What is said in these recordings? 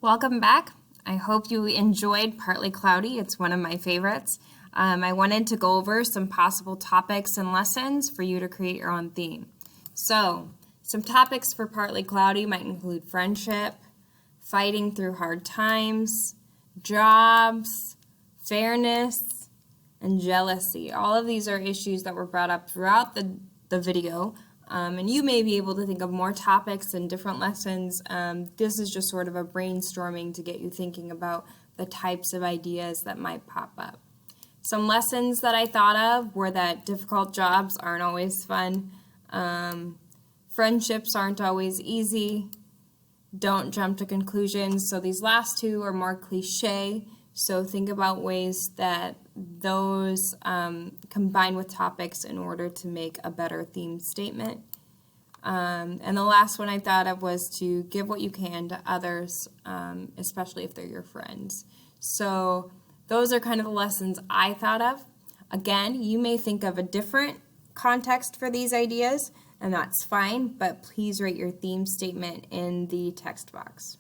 Welcome back. I hope you enjoyed Partly Cloudy. It's one of my favorites. I wanted to go over some possible topics and lessons for you to create your own theme. So, some topics for Partly Cloudy might include friendship, fighting through hard times, jobs, fairness, and jealousy. All of these are issues that were brought up throughout the video. And you may be able to think of more topics and different lessons. This is just sort of a brainstorming to get you thinking about the types of ideas that might pop up. Some lessons that I thought of were that difficult jobs aren't always fun. Friendships aren't always easy. Don't jump to conclusions. So these last two are more cliche. So think about ways that those combine with topics in order to make a better theme statement. And the last one I thought of was to give what you can to others, especially if they're your friends. So those are kind of the lessons I thought of. Again, you may think of a different context for these ideas, and that's fine, but please write your theme statement in the text box.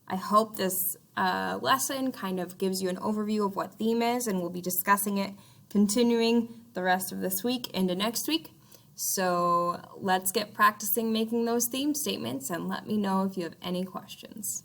I hope this lesson kind of gives you an overview of what theme is, and we'll be discussing it continuing the rest of this week into next week. So let's get practicing making those theme statements, and let me know if you have any questions.